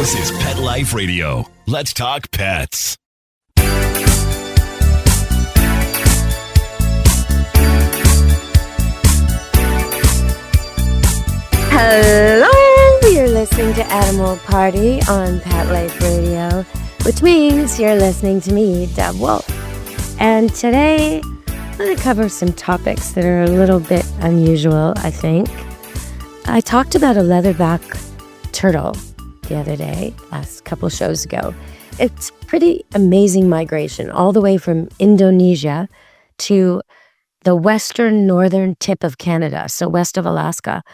This is Pet Life Radio. Let's talk pets. Hello! You're listening to Animal Party on Pet Life Radio, which means you're listening to me, Deb Wolfe. And today, I'm going to cover some topics that are a little bit unusual, I think. I talked about a leatherback turtle the other day, last couple shows ago. It's pretty amazing migration, all the way from Indonesia to the western northern tip of Canada, so west of Alaska.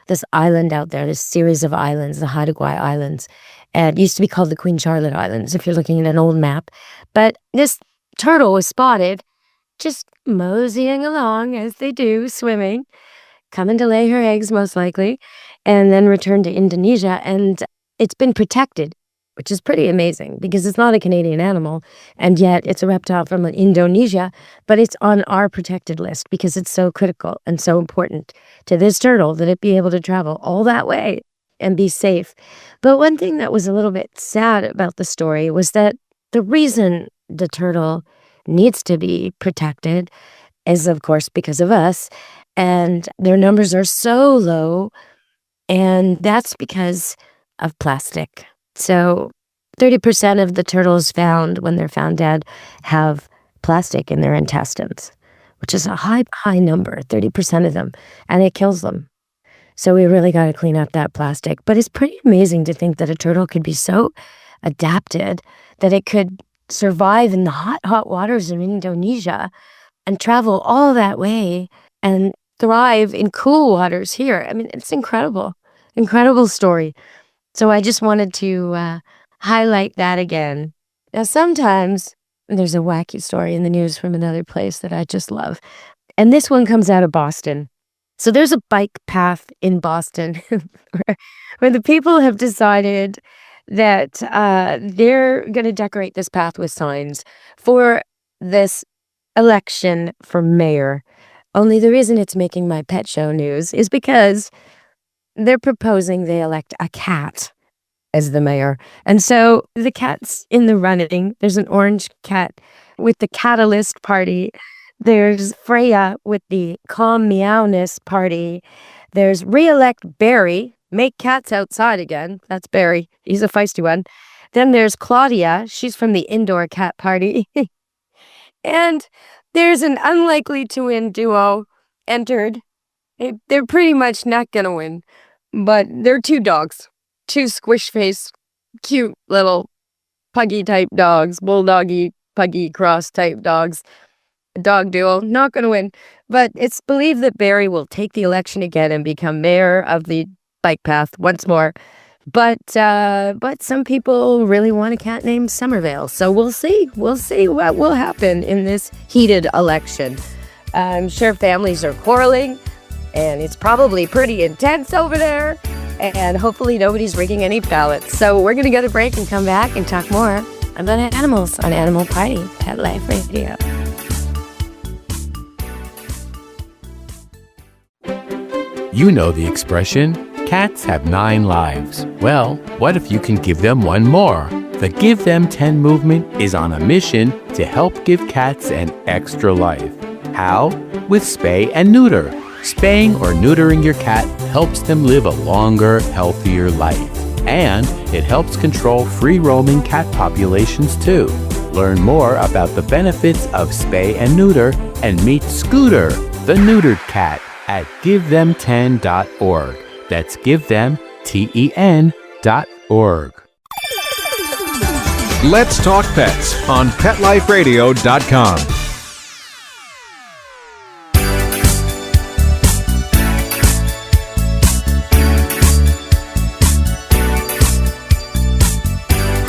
This island out there, this series of islands, the Haida Gwaii Islands. And it used to be called the Queen Charlotte Islands, if you're looking at an old map. But this turtle was spotted just moseying along, as they do, swimming, coming to lay her eggs, most likely, and then return to Indonesia. And it's been protected, which is pretty amazing because it's not a Canadian animal, and yet it's a reptile from Indonesia, but it's on our protected list because it's so critical and so important to this turtle that it be able to travel all that way and be safe. But one thing that was a little bit sad about the story was that the reason the turtle needs to be protected is, of course, because of us, and their numbers are so low, and that's because of plastic. So 30% of the turtles found when they're found dead have plastic in their intestines, which is a high number, 30% of them, and it kills them. So we really got to clean up that plastic. But it's pretty amazing to think that a turtle could be so adapted that it could survive in the hot waters of Indonesia and travel all that way and thrive in cool waters here. I mean, it's incredible story. So I just wanted to highlight that again. Now, sometimes there's a wacky story in the news from another place that I just love. And this one comes out of Boston. So there's a bike path in Boston where the people have decided that they're going to decorate this path with signs for this election for mayor. Only the reason it's making my pet show news is because they're proposing they elect a cat as the mayor. And so the cat's in the running. There's an orange cat with the Catalyst Party. There's Freya with the Calm Meowness Party. There's Re-elect Barry, make cats outside again. That's Barry. He's a feisty one. Then there's Claudia. She's from the Indoor Cat Party. And there's an unlikely to win duo entered. They're pretty much not going to win. But they're two dogs, two squish-faced, cute little puggy-type dogs, bulldoggy, puggy cross-type dogs. A dog duo, not going to win. But it's believed that Barry will take the election again and become mayor of the bike path once more. But some people really want a cat named Somerville. So we'll see. We'll see what will happen in this heated election. I'm sure families are quarreling. And it's probably pretty intense over there. And hopefully nobody's rigging any ballots. So we're going to get a break and come back and talk more about animals on Animal Party, Pet Life Radio. You know the expression, cats have 9 lives. Well, what if you can give them one more? The Give Them 10 movement is on a mission to help give cats an extra life. How? With spay and neuter. Spaying or neutering your cat helps them live a longer, healthier life. And it helps control free-roaming cat populations too. Learn more about the benefits of spay and neuter and meet Scooter, the neutered cat, at GiveThem10.org. That's GiveThem10.org. Let's Talk Pets on PetLifeRadio.com.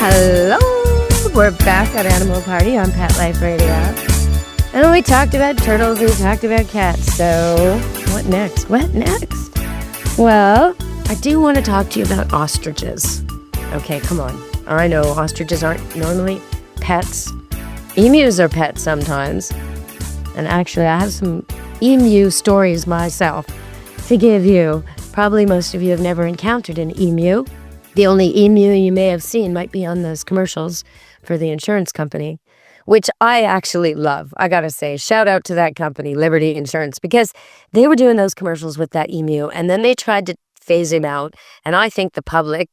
Hello, we're back at Animal Party on Pet Life Radio. And we talked about turtles and we talked about cats, so what next? Well, I do want to talk to you about ostriches. Okay, come on. I know ostriches aren't normally pets. Emus are pets sometimes. And actually, I have some emu stories myself to give you. Probably most of you have never encountered an emu. The only emu you may have seen might be on those commercials for the insurance company, which I actually love. I gotta say, shout out to that company, Liberty Insurance, because they were doing those commercials with that emu, and then they tried to phase him out. And I think the public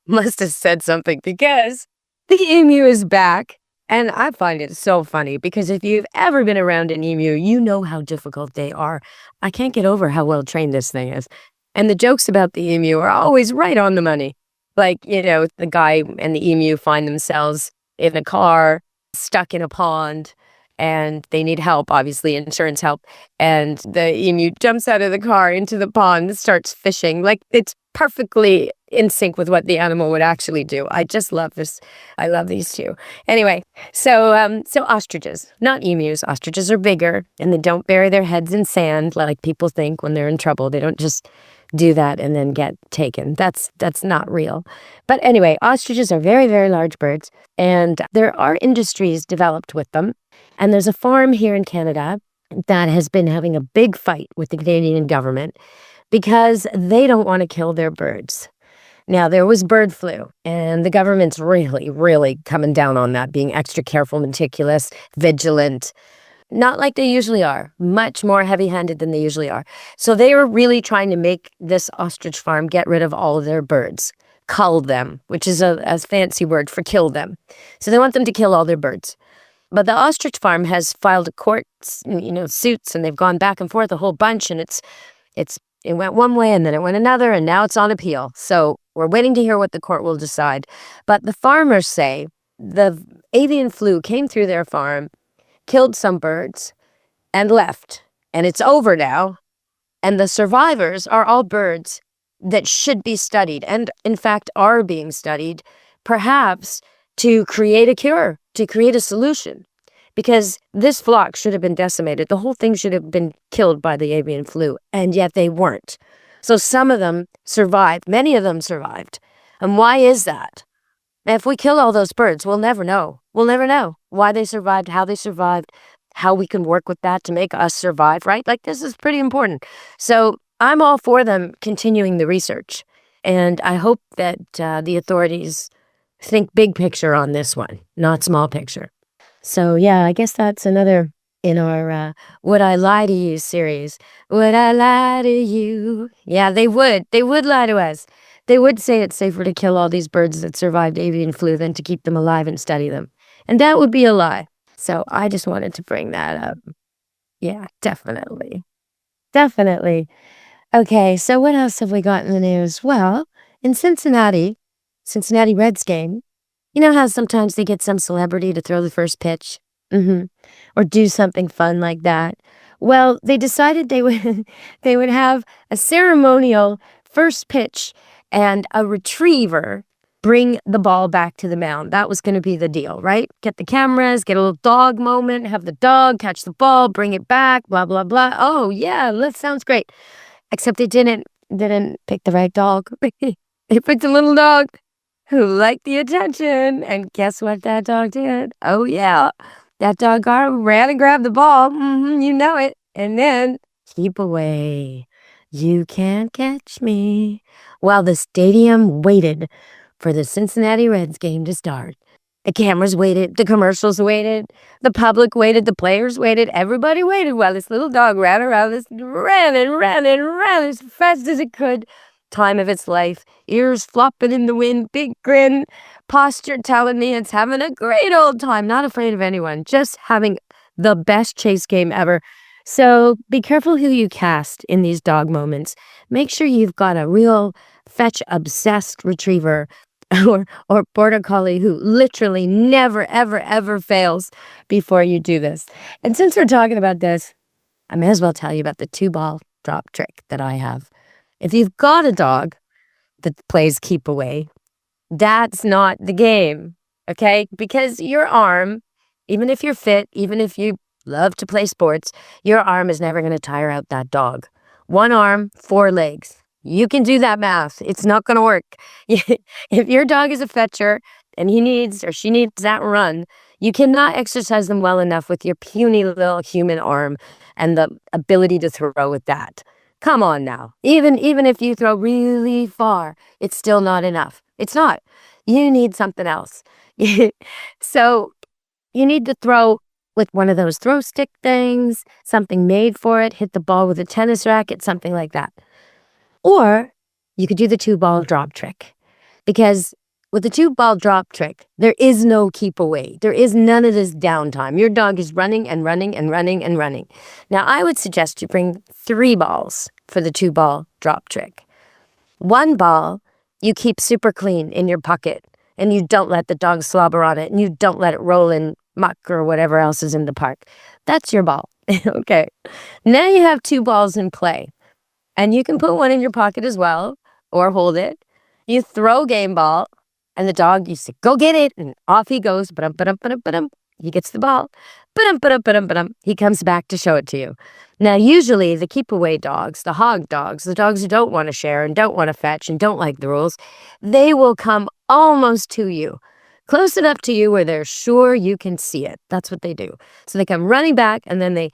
must have said something, because the emu is back. And I find it so funny, because if you've ever been around an emu, you know how difficult they are. I can't get over how well trained this thing is. And the jokes about the emu are always right on the money. Like, the guy and the emu find themselves in a car, stuck in a pond, and they need help, obviously insurance help. And the emu jumps out of the car into the pond and starts fishing. Like, it's perfectly in sync with what the animal would actually do. I just love this. I love these two. Anyway, so ostriches, not emus. Ostriches are bigger, and they don't bury their heads in sand like people think when they're in trouble. They don't just do that and then get taken. That's not real. But anyway, ostriches are very, very large birds, and there are industries developed with them. And there's a farm here in Canada that has been having a big fight with the Canadian government because they don't want to kill their birds. Now, there was bird flu, and the government's really, really coming down on that, being extra careful, meticulous, vigilant, not like they usually are, much more heavy-handed than they usually are. So they were really trying to make this ostrich farm get rid of all of their birds, cull them, which is a fancy word for kill them. So they want them to kill all their birds. But the ostrich farm has filed a court, suits, and they've gone back and forth a whole bunch, and it went one way and then it went another, and now it's on appeal. So we're waiting to hear what the court will decide. But the farmers say the avian flu came through their farm, killed some birds, and left. And it's over now. And the survivors are all birds that should be studied, and in fact are being studied, perhaps to create a cure, to create a solution. Because this flock should have been decimated. The whole thing should have been killed by the avian flu, and yet they weren't. So some of them survived. Many of them survived. And why is that? If we kill all those birds, we'll never know. We'll never know why they survived, how we can work with that to make us survive, right? Like, this is pretty important. So I'm all for them continuing the research. And I hope that the authorities think big picture on this one, not small picture. So, yeah, I guess that's another in our Would I Lie to You series. Would I lie to you? Yeah, they would. They would lie to us. They would say it's safer to kill all these birds that survived avian flu than to keep them alive and study them. And that would be a lie. So I just wanted to bring that up. Yeah, definitely. Definitely. Okay, so what else have we got in the news? Well, in Cincinnati Reds Game, you know how sometimes they get some celebrity to throw the first pitch? Or do something fun like that. Well, they decided they would have a ceremonial first pitch and a retriever bring the ball back to the mound. That was going to be the deal, right? Get the cameras, get a little dog moment, have the dog catch the ball, bring it back, blah, blah, blah. Oh, yeah, that sounds great. Except they didn't pick the right dog. They picked a little dog who liked the attention. And guess what that dog did? Oh, yeah. That dog ran and grabbed the ball. You know it. And then, keep away. You can't catch me. While the stadium waited for the Cincinnati Reds game to start. The cameras waited. The commercials waited. The public waited. The players waited. Everybody waited while this little dog ran around. Ran as fast as it could. Time of its life. Ears flopping in the wind. Big grin. Posture telling me it's having a great old time. Not afraid of anyone. Just having the best chase game ever. So be careful who you cast in these dog moments. Make sure you've got a real fetch-obsessed retriever or border collie who literally never, ever, ever fails before you do this. And since we're talking about this, I may as well tell you about the 2-ball drop trick that I have. If you've got a dog that plays keep away, that's not the game, okay? Because your arm, even if you're fit, even if you love to play sports, your arm is never going to tire out that dog. 1 arm, 4 legs. You can do that math. It's not going to work. If your dog is a fetcher and he needs or she needs that run, you cannot exercise them well enough with your puny little human arm and the ability to throw with that. Come on now. Even if you throw really far, it's still not enough. It's not. You need something else. So you need to throw with one of those throw stick things, something made for it, hit the ball with a tennis racket, something like that. Or you could do the 2-ball drop trick, because with the 2-ball drop trick, there is no keep away. There is none of this downtime. Your dog is running and running and running and running. Now, I would suggest you bring 3 balls for the 2-ball drop trick. 1 ball you keep super clean in your pocket, and you don't let the dog slobber on it, and you don't let it roll in muck or whatever else is in the park. That's your ball. Okay. Now you have 2 balls in play, and you can put one in your pocket as well, or hold it. You throw game ball, and the dog, you say, go get it, and off he goes. Ba-dum, ba-dum, ba-dum, ba-dum. He gets the ball. Ba-dum, ba-dum, ba-dum, ba-dum. He comes back to show it to you. Now, usually the keep away dogs, the hog dogs, the dogs who don't want to share and don't want to fetch and don't like the rules, they will come almost to you, close enough to you where they're sure you can see it. That's what they do. So they come running back, and then they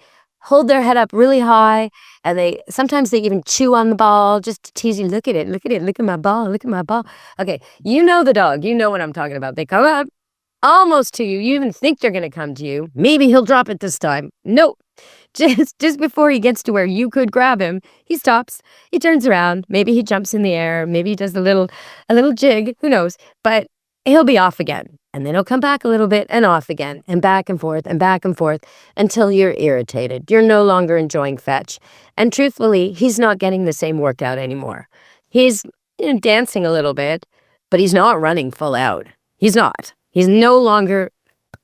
hold their head up really high, and sometimes they even chew on the ball just to tease you. Look at it, look at it, look at my ball, look at my ball. Okay, you know the dog, you know what I'm talking about. They come up almost to you. You even think they're going to come to you. Maybe he'll drop it this time. Nope. Just before he gets to where you could grab him, he stops. He turns around. Maybe he jumps in the air. Maybe he does a little jig. Who knows? But he'll be off again. And then he'll come back a little bit and off again, and back and forth until you're irritated. You're no longer enjoying fetch. And truthfully, he's not getting the same workout anymore. He's dancing a little bit, but he's not running full out. He's not. He's no longer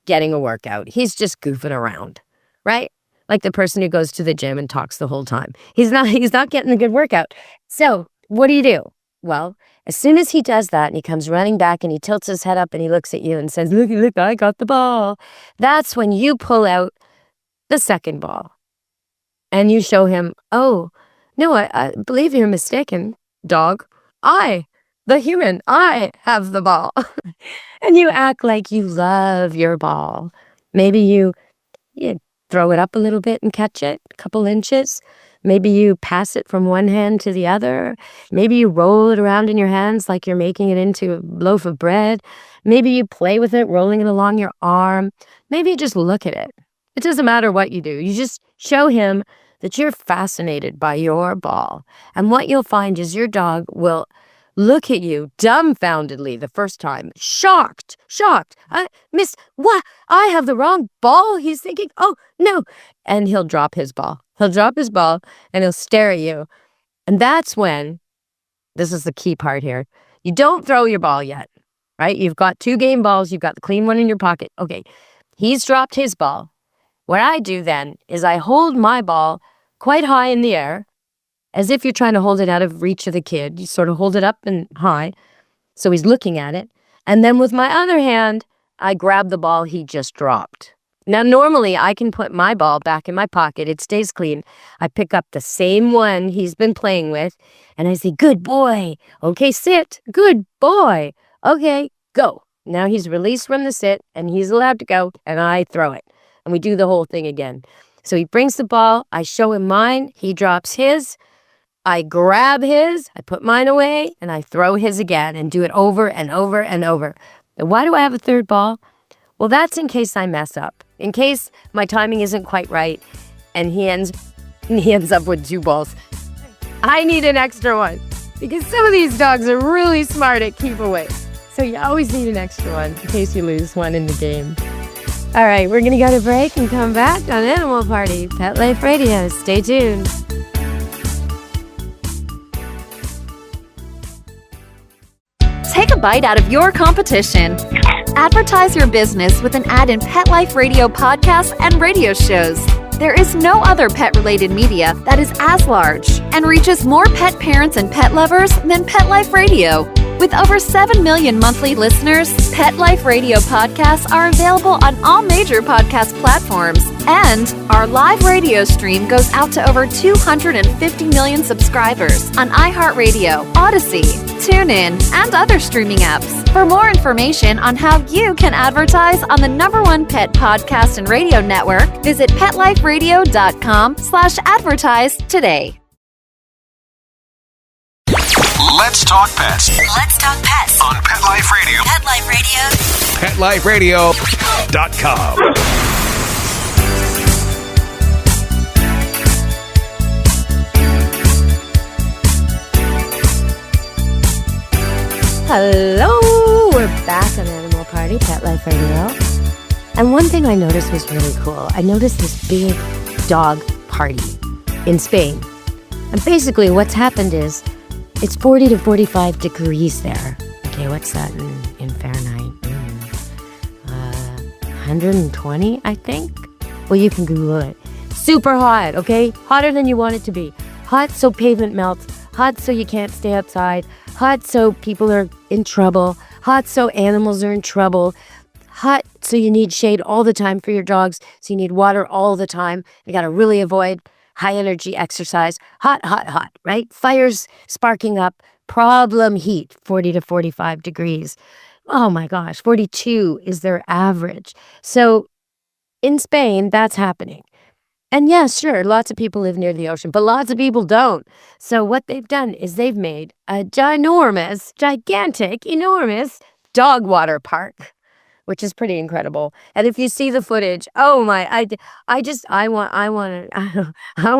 getting a workout. He's just goofing around, right? Like the person who goes to the gym and talks the whole time. He's not getting a good workout. So what do? Well, as soon as he does that and he comes running back and he tilts his head up and he looks at you and says, look, I got the ball. That's when you pull out the 2nd ball and you show him, oh, no, I believe you're mistaken, dog. The human, I have the ball. And you act like you love your ball. Maybe you throw it up a little bit and catch it, a couple inches. Maybe you pass it from one hand to the other. Maybe you roll it around in your hands like you're making it into a loaf of bread. Maybe you play with it, rolling it along your arm. Maybe you just look at it. It doesn't matter what you do. You just show him that you're fascinated by your ball. And what you'll find is your dog will look at you dumbfoundedly the first time. Shocked. Miss, what? I have the wrong ball? He's thinking, oh, no. And he'll drop his ball. He'll drop his ball and he'll stare at you. And that's when, this is the key part here, you don't throw your ball yet, right? You've got 2 game balls. You've got the clean one in your pocket. Okay, he's dropped his ball. What I do then is I hold my ball quite high in the air, as if you're trying to hold it out of reach of the kid. You sort of hold it up and high, so he's looking at it. And then with my other hand, I grab the ball he just dropped. Now, normally, I can put my ball back in my pocket. It stays clean. I pick up the same one he's been playing with, and I say, good boy. Okay, sit. Good boy. Okay, go. Now he's released from the sit, and he's allowed to go, and I throw it. And we do the whole thing again. So he brings the ball. I show him mine. He drops his. I grab his. I put mine away, and I throw his again, and do it over and over and over. And why do I have a 3rd ball? Well, that's in case I mess up. In case my timing isn't quite right and he ends up with 2 balls. I need an extra one because some of these dogs are really smart at keep away. So you always need an extra one in case you lose one in the game. All right, we're going to go to break and come back on Animal Party, Pet Life Radio. Stay tuned. Take a bite out of your competition. Advertise your business with an ad in Pet Life Radio podcasts and radio shows. There is no other pet-related media that is as large and reaches more pet parents and pet lovers than Pet Life Radio. With over 7 million monthly listeners, Pet Life Radio podcasts are available on all major podcast platforms. And our live radio stream goes out to over 250 million subscribers on iHeartRadio, Odyssey, TuneIn, and other streaming apps. For more information on how you can advertise on the #1 pet podcast and radio network, visit PetLifeRadio.com/advertise today. Let's talk pets. Let's talk pets On Pet PetLifeRadio.com. Hello, we're back on Animal Party, Pet Life Radio. And one thing I noticed was really cool. I noticed this big dog party in Spain. And basically what's happened is it's 40 to 45 degrees there. Okay, what's that in Fahrenheit? 120, I think? Well, you can Google it. Super hot, okay? Hotter than you want it to be. Hot so pavement melts. Hot so you can't stay outside. Hot so people are in trouble. Hot so animals are in trouble. Hot so you need shade all the time for your dogs. So you need water all the time. You got to really avoid high energy exercise. Hot, hot, hot, right? Fires sparking up. Problem heat, 40 to 45 degrees. Oh my gosh, 42 is their average. So in Spain, that's happening. And yeah, sure, lots of people live near the ocean, but lots of people don't. So what they've done is they've made a gigantic, enormous dog water park, which is pretty incredible. And if you see the footage, oh my, I want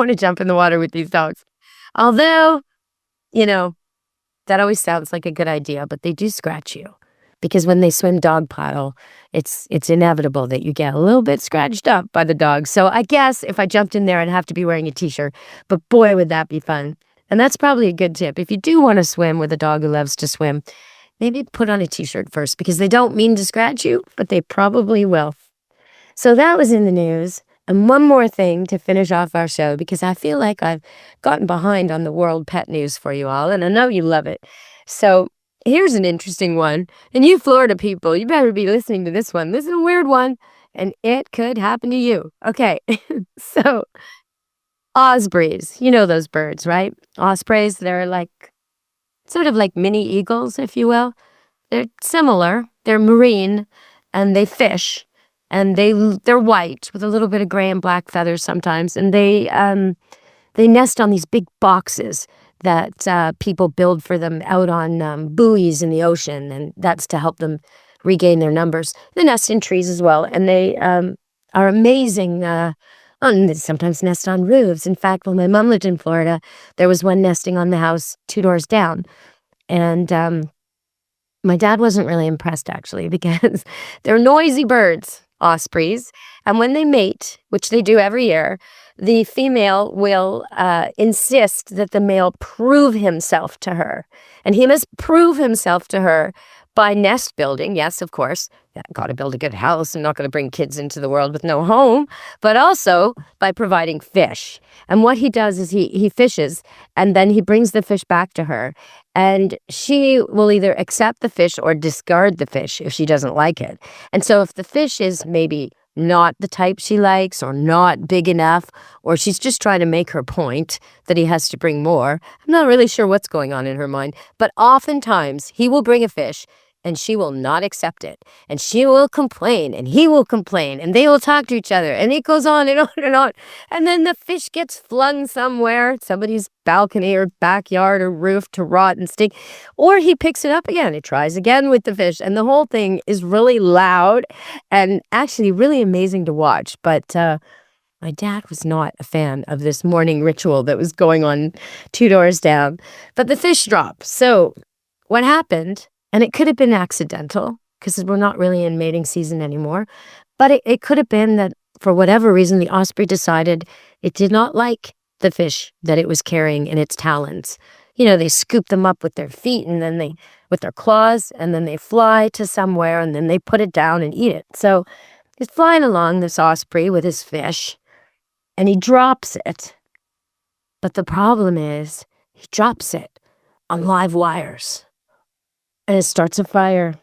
to jump in the water with these dogs. Although, that always sounds like a good idea, but they do scratch you. Because when they swim dog paddle, it's inevitable that you get a little bit scratched up by the dogs. So I guess if I jumped in there, I'd have to be wearing a t-shirt. But boy, would that be fun. And that's probably a good tip. If you do want to swim with a dog who loves to swim, maybe put on a t-shirt first, because they don't mean to scratch you, but they probably will. So that was in the news. And one more thing to finish off our show, because I feel like I've gotten behind on the world pet news for you all, and I know you love it. So here's an interesting one. And you Florida people, you better be listening to this one. This is a weird one, and it could happen to you. Okay, so ospreys, you know those birds, right? Ospreys, they're sort of like mini eagles, if you will. They're similar. They're marine, and they fish, and they're white with a little bit of gray and black feathers sometimes, and they nest on these big boxes that people build for them out on buoys in the ocean, and that's to help them regain their numbers. They nest in trees as well, and they are amazing. They sometimes nest on roofs. In fact, when my mom lived in Florida, there was one nesting on the house 2 doors down, and my dad wasn't really impressed, actually, because they're noisy birds, ospreys, and when they mate, which they do every year, the female will insist that the male prove himself to her. And he must prove himself to her by nest building. Yes, of course, got to build a good house. I'm not going to bring kids into the world with no home, but also by providing fish. And what he does is he fishes, and then he brings the fish back to her. And she will either accept the fish or discard the fish if she doesn't like it. And so if the fish is maybe not the type she likes, or not big enough, or she's just trying to make her point that he has to bring more, I'm not really sure what's going on in her mind, but oftentimes he will bring a fish and she will not accept it, and she will complain, and he will complain, and they will talk to each other, and it goes on and on and on, and then the fish gets flung somewhere, somebody's balcony or backyard or roof, to rot and stink, or he picks it up again, he tries again with the fish, and the whole thing is really loud and actually really amazing to watch. But my dad was not a fan of this morning ritual that was going on 2 doors down. But the fish drop. So what happened, and it could have been accidental because we're not really in mating season anymore, but it could have been that for whatever reason, the osprey decided it did not like the fish that it was carrying in its talons. They scoop them up with their feet, and then with their claws, and then they fly to somewhere, and then they put it down and eat it. So he's flying along, this osprey, with his fish, and he drops it. But the problem is he drops it on live wires, and it starts a fire.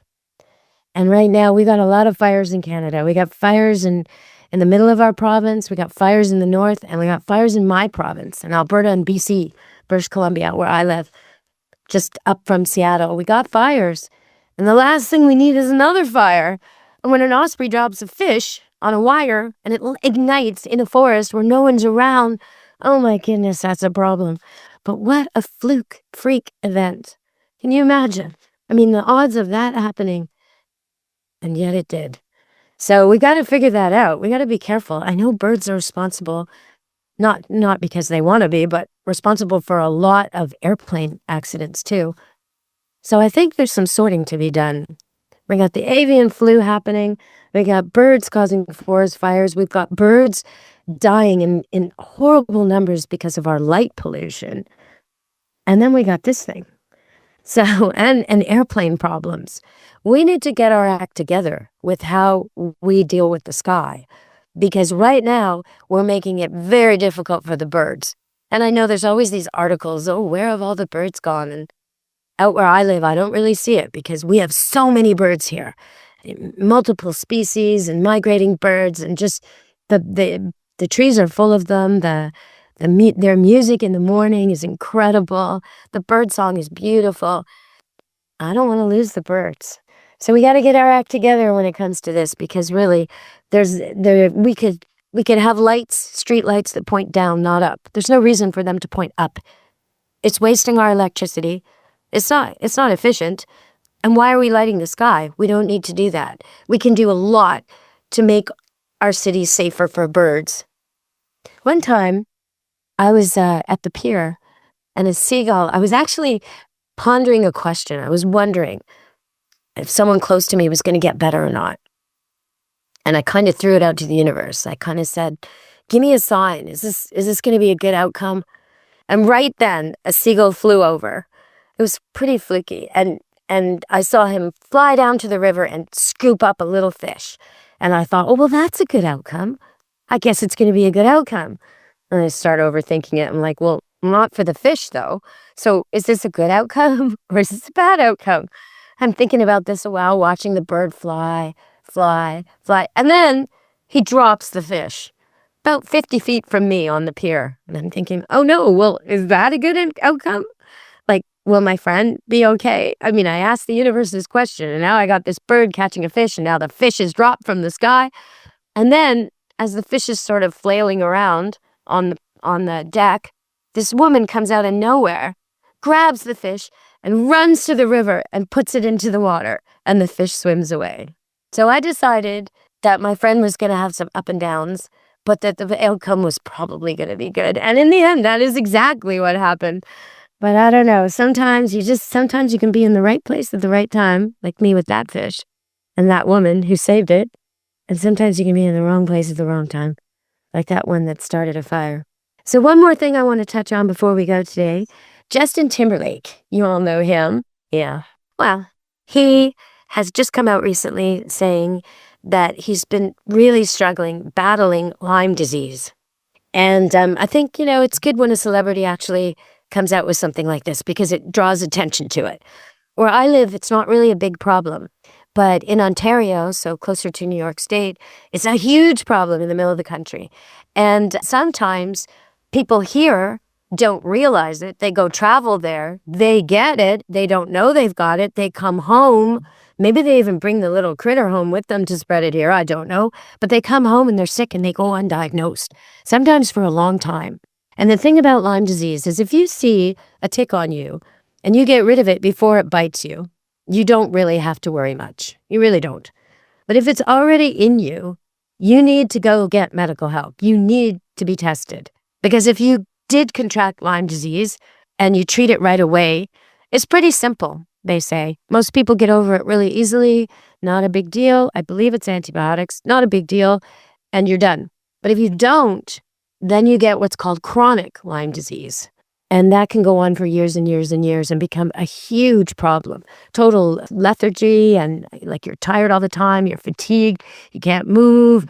And right now we got a lot of fires in Canada. We got fires in the middle of our province. We got fires in the north, and we got fires in my province, in Alberta and BC, British Columbia, where I live, just up from Seattle. We got fires, and the last thing we need is another fire. And when an osprey drops a fish on a wire and it ignites in a forest where no one's around, oh my goodness, that's a problem. But what a freak event. Can you imagine? I mean, the odds of that happening, and yet it did. So we got to figure that out. We got to be careful. I know birds are responsible, not because they want to be, but responsible for a lot of airplane accidents too. So I think there's some sorting to be done. We got the avian flu happening. We got birds causing forest fires. We've got birds dying in horrible numbers because of our light pollution. And then we got this thing. So, and airplane problems. We need to get our act together with how we deal with the sky. Because right now, we're making it very difficult for the birds. And I know there's always these articles, oh, where have all the birds gone? And out where I live, I don't really see it because we have so many birds here. Multiple species and migrating birds, and just the trees are full of them. Their music in the morning is incredible. The bird song is beautiful. I don't want to lose the birds. So we got to get our act together when it comes to this, because really we could have lights, street lights that point down, not up. There's no reason for them to point up. It's wasting our electricity. It's not efficient. And why are we lighting the sky? We don't need to do that. We can do a lot to make our cities safer for birds. One time, I was at the pier, and a seagull, I was actually pondering a question. I was wondering if someone close to me was going to get better or not. And I kind of threw it out to the universe. I kind of said, give me a sign. Is this going to be a good outcome? And right then, a seagull flew over. It was pretty fluky. And I saw him fly down to the river and scoop up a little fish. And I thought, oh, well, that's a good outcome. I guess it's going to be a good outcome. And I start overthinking it. I'm like, well, not for the fish, though. So is this a good outcome or is this a bad outcome? I'm thinking about this a while, watching the bird fly. And then he drops the fish about 50 feet from me on the pier. And I'm thinking, oh, no, well, is that a good outcome? Like, will my friend be okay? I mean, I asked the universe this question, and now I got this bird catching a fish, and now the fish is dropped from the sky. And then, as the fish is sort of flailing around on the deck, this woman comes out of nowhere, grabs the fish, and runs to the river and puts it into the water, and the fish swims away. So I decided that my friend was going to have some up and downs, but that the outcome was probably going to be good. And in the end, that is exactly what happened. But I don't know. Sometimes you can be in the right place at the right time, like me with that fish and that woman who saved it. And sometimes you can be in the wrong place at the wrong time, like that one that started a fire. So one more thing I want to touch on before we go today. Justin Timberlake, you all know him. Yeah. Well, he has just come out recently saying that he's been really struggling, battling Lyme disease. And I think, it's good when a celebrity actually comes out with something like this because it draws attention to it. Where I live, it's not really a big problem. But in Ontario, so closer to New York State, it's a huge problem in the middle of the country. And sometimes people here don't realize it. They go travel there. They get it. They don't know they've got it. They come home. Maybe they even bring the little critter home with them to spread it here. I don't know. But they come home and they're sick and they go undiagnosed, sometimes for a long time. And the thing about Lyme disease is if you see a tick on you and you get rid of it before it bites you, you don't really have to worry much. You really don't. But if it's already in you, you need to go get medical help. You need to be tested. Because if you did contract Lyme disease and you treat it right away, it's pretty simple, they say. Most people get over it really easily. Not a big deal. I believe it's antibiotics. Not a big deal. And you're done. But if you don't, then you get what's called chronic Lyme disease. And that can go on for years and years and years and become a huge problem. Total lethargy and like you're tired all the time, you're fatigued, you can't move,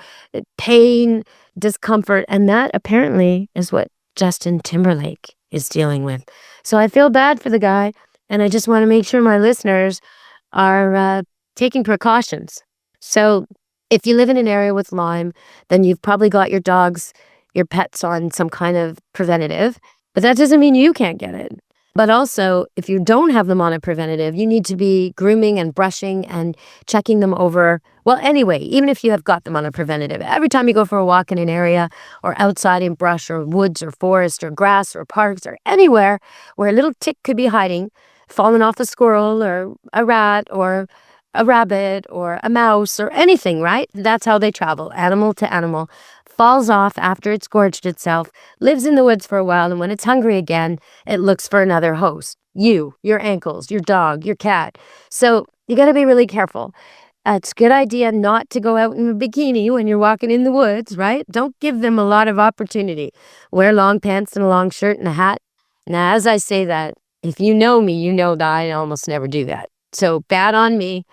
pain, discomfort. And that apparently is what Justin Timberlake is dealing with. So I feel bad for the guy. And I just want to make sure my listeners are taking precautions. So if you live in an area with Lyme, then you've probably got your dogs, your pets on some kind of preventative. But that doesn't mean you can't get it. But also, if you don't have them on a preventative, you need to be grooming and brushing and checking them over. Well, anyway, even if you have got them on a preventative, every time you go for a walk in an area or outside in brush or woods or forest or grass or parks or anywhere where a little tick could be hiding, falling off a squirrel or a rat or a rabbit or a mouse or anything, right? That's how they travel, animal to animal. Falls off after it's gorged itself, lives in the woods for a while, and when it's hungry again, it looks for another host. You, your ankles, your dog, your cat. So you got to be really careful. It's a good idea not to go out in a bikini when you're walking in the woods, right? Don't give them a lot of opportunity. Wear long pants and a long shirt and a hat. Now, as I say that, if you know me, you know that I almost never do that. So bad on me.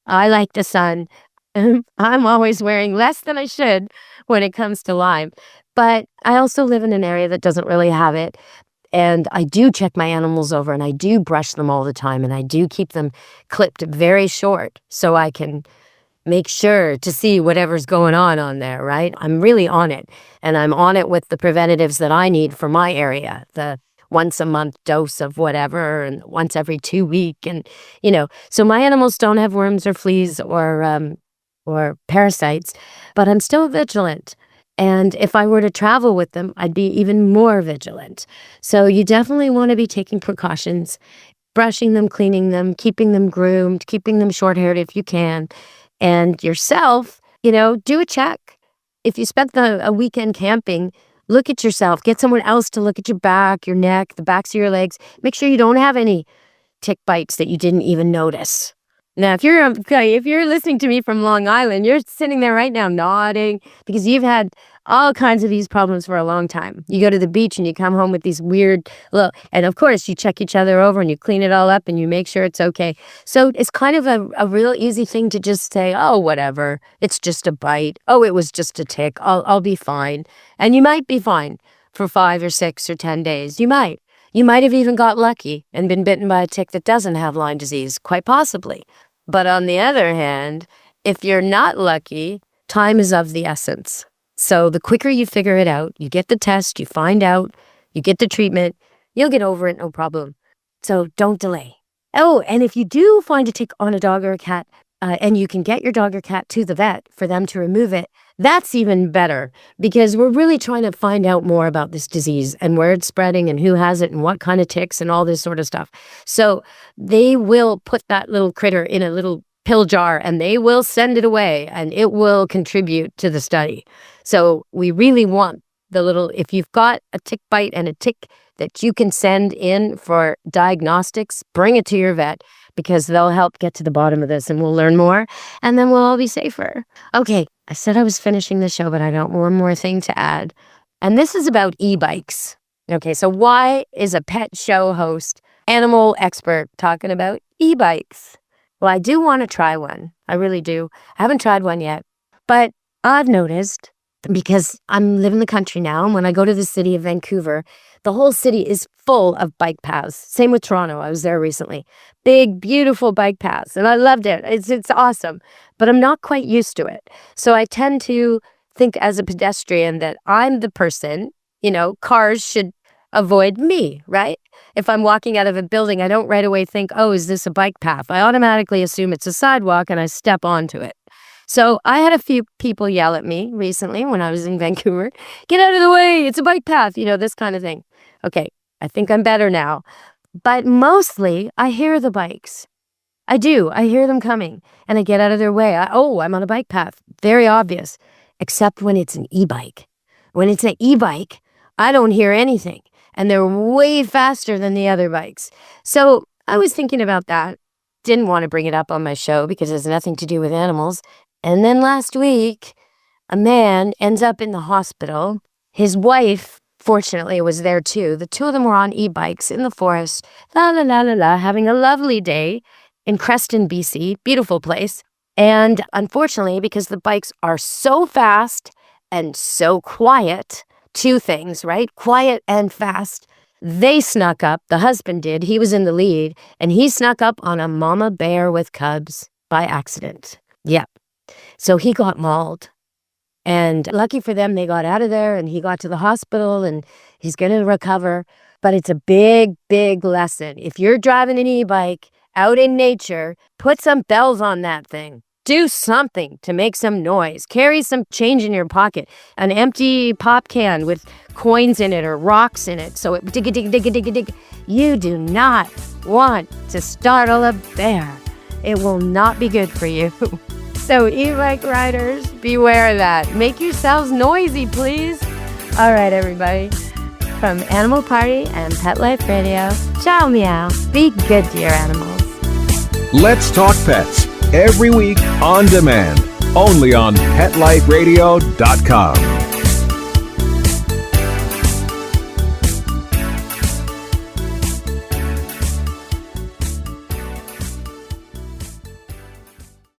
I like the sun. I'm always wearing less than I should when it comes to Lyme. But I also live in an area that doesn't really have it. And I do check my animals over, and I do brush them all the time, and I do keep them clipped very short so I can make sure to see whatever's going on there, right? I'm really on it, and I'm on it with the preventatives that I need for my area, the once a month dose of whatever, and once every 2 week, and so my animals don't have worms or fleas or parasites, but I'm still vigilant. And if I were to travel with them, I'd be even more vigilant. So you definitely want to be taking precautions, brushing them, cleaning them, keeping them groomed, keeping them short-haired if you can. And yourself, do a check. If you spent a weekend camping, look at yourself. Get someone else to look at your back, your neck, the backs of your legs. Make sure you don't have any tick bites that you didn't even notice. Now, if you're listening to me from Long Island, you're sitting there right now nodding because you've had all kinds of these problems for a long time. You go to the beach and you come home with these weird and of course you check each other over and you clean it all up and you make sure it's okay. So it's kind of a real easy thing to just say, oh, whatever, it's just a bite. Oh, it was just a tick. I'll be fine. And you might be fine for 5 or 6 or 10 days. You might. You might have even got lucky and been bitten by a tick that doesn't have Lyme disease, quite possibly. But on the other hand, if you're not lucky, time is of the essence. So the quicker you figure it out, you get the test, you find out, you get the treatment, you'll get over it, no problem. So don't delay. Oh, and if you do find a tick on a dog or a cat, and you can get your dog or cat to the vet for them to remove it, that's even better because we're really trying to find out more about this disease and where it's spreading and who has it and what kind of ticks and all this sort of stuff. So they will put that little critter in a little pill jar and they will send it away and it will contribute to the study. So we really want if you've got a tick bite and a tick that you can send in for diagnostics, bring it to your vet because they'll help get to the bottom of this and we'll learn more and then we'll all be safer. Okay, I said I was finishing the show, but I got one more thing to add. And this is about e-bikes. Okay, so why is a pet show host, animal expert, talking about e-bikes? Well, I do want to try one. I really do. I haven't tried one yet. But I've noticed, because I'm living in the country now, and when I go to the city of Vancouver, the whole city is full of bike paths. Same with Toronto. I was there recently. Big, beautiful bike paths, and I loved it. It's awesome, but I'm not quite used to it. So I tend to think as a pedestrian that I'm the person, cars should avoid me, right? If I'm walking out of a building, I don't right away think, oh, is this a bike path? I automatically assume it's a sidewalk and I step onto it. So I had a few people yell at me recently when I was in Vancouver, get out of the way, it's a bike path, this kind of thing. Okay, I think I'm better now. But mostly, I hear the bikes. I do. I hear them coming, and I get out of their way. I'm on a bike path. Very obvious, except when it's an e-bike. When it's an e-bike, I don't hear anything, and they're way faster than the other bikes. So I was thinking about that. Didn't want to bring it up on my show because it has nothing to do with animals. And then last week, a man ends up in the hospital. His wife, fortunately, was there too. The two of them were on e-bikes in the forest, having a lovely day in Creston, BC. Beautiful place. And unfortunately, because the bikes are so fast and so quiet, two things, right? Quiet and fast. They snuck up, the husband did, he was in the lead, and he snuck up on a mama bear with cubs by accident. Yep. So he got mauled. And lucky for them, they got out of there and he got to the hospital and he's going to recover. But it's a big, big lesson. If you're driving an e-bike out in nature, put some bells on that thing. Do something to make some noise. Carry some change in your pocket. An empty pop can with coins in it or rocks in it. So it dig. You do not want to startle a bear. It will not be good for you. So e-bike riders, beware of that. Make yourselves noisy, please. All right, everybody. From Animal Party and Pet Life Radio, ciao meow. Be good to your animals. Let's Talk Pets every week on demand, only on PetLifeRadio.com.